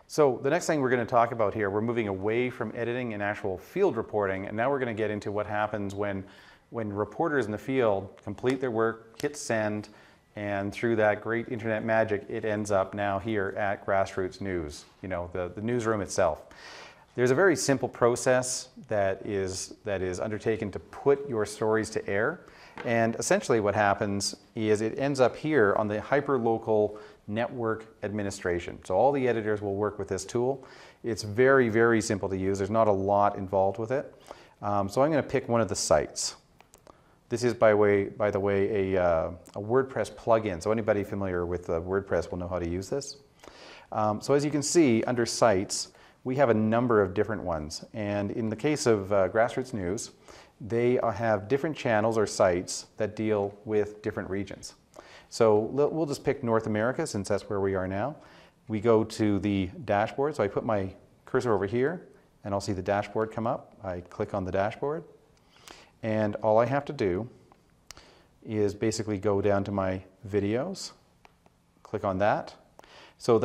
So the next thing we're going to talk about here, we're moving away from editing and actual field reporting, and now we're going to get into what happens when reporters in the field complete their work, hit send, and through that great internet magic, it ends up now here at Grassroots News, you know, the newsroom itself. There's a very simple process that is undertaken to put your stories to air, and essentially what happens is it ends up here on the hyperlocal network administration. So all the editors will work with this tool. It's very, very simple to use. There's not a lot involved with it. So I'm going to pick one of the sites. This is, by the way, a WordPress plugin. So anybody familiar with WordPress will know how to use this. So as you can see, under sites, we have a number of different ones. And in the case of Grassroots News, they have different channels or sites that deal with different regions. So we'll just pick North America since that's where we are now. We go to the dashboard. So I put my cursor over here and I'll see the dashboard come up. I click on the dashboard. And all I have to do is basically go down to my videos, click on that. So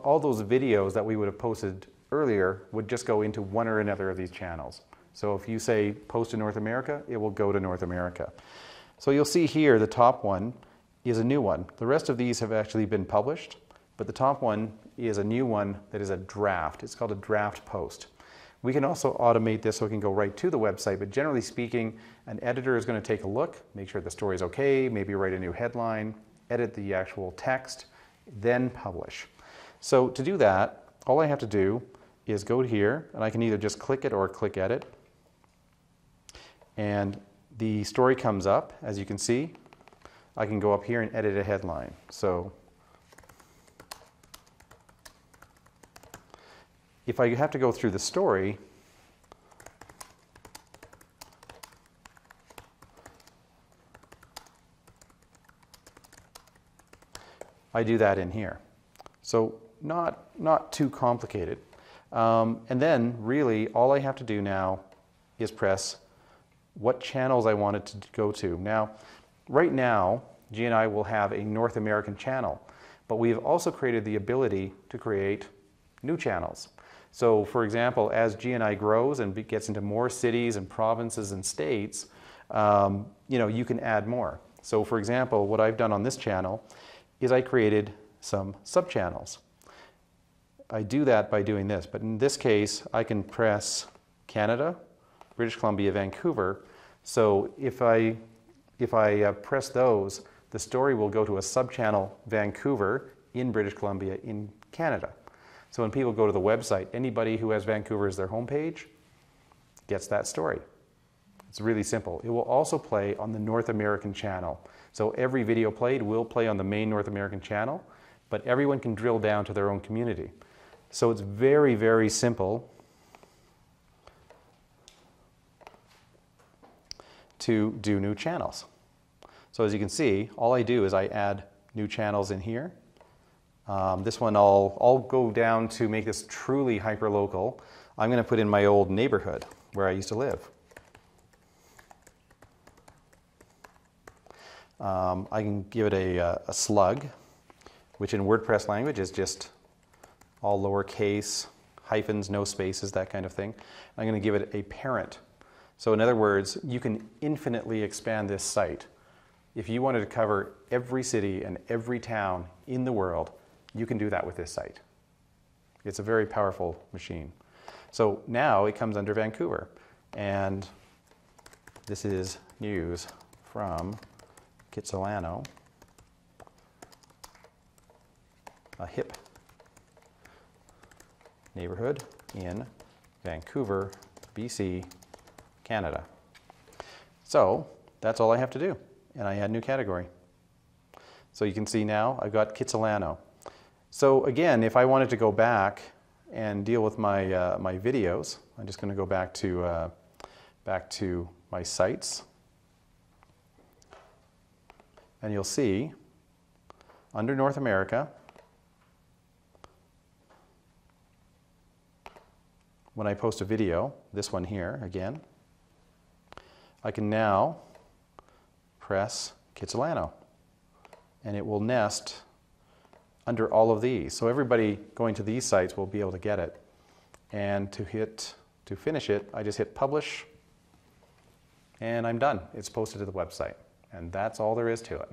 all those videos that we would have posted earlier would just go into one or another of these channels. So if you say post to North America, it will go to North America. So you'll see here the top one is a new one. The rest of these have actually been published, but the top one is a new one that is a draft. It's called a draft post. We can also automate this so it can go right to the website, but generally speaking, an editor is going to take a look, make sure the story is okay, maybe write a new headline, edit the actual text, then publish. So to do that, all I have to do is go here, and I can either just click it or click edit. And the story comes up, as you can see. I can go up here and edit a headline. So if I have to go through the story, I do that in here. So not too complicated. And then really all I have to do now is press what channels I want it to go to. Now, right now, GNI will have a North American channel, but we've also created the ability to create new channels. So for example, as GNI grows and gets into more cities and provinces and states, you can add more. So for example, what I've done on this channel is I created some sub-channels. I do that by doing this, but in this case, I can press Canada, British Columbia, Vancouver. So if I press those, the story will go to a sub-channel Vancouver in British Columbia in Canada. So when people go to the website, anybody who has Vancouver as their homepage gets that story. It's really simple. It will also play on the North American channel. So every video played will play on the main North American channel, but everyone can drill down to their own community. So it's very, very simple to do new channels. So as you can see, all I do is I add new channels in here. This one I'll go down to make this truly hyperlocal. I'm going to put in my old neighborhood where I used to live. I can give it a slug, which in WordPress language is just all lowercase, hyphens, no spaces, that kind of thing. I'm going to give it a parent. So in other words, you can infinitely expand this site. If you wanted to cover every city and every town in the world, you can do that with this site. It's a very powerful machine. So now it comes under Vancouver. And this is news from Kitsilano, a hip neighborhood in Vancouver, BC, Canada. So that's all I have to do. And I add new category. So you can see now I've got Kitsilano. So again, if I wanted to go back and deal with my videos, I'm just going to go back to my sites. And you'll see under North America, when I post a video, this one here again, I can now press Kitsilano and it will nest under all of these. So everybody going to these sites will be able to get it. And to finish it, I just hit publish, and I'm done. It's posted to the website. And that's all there is to it.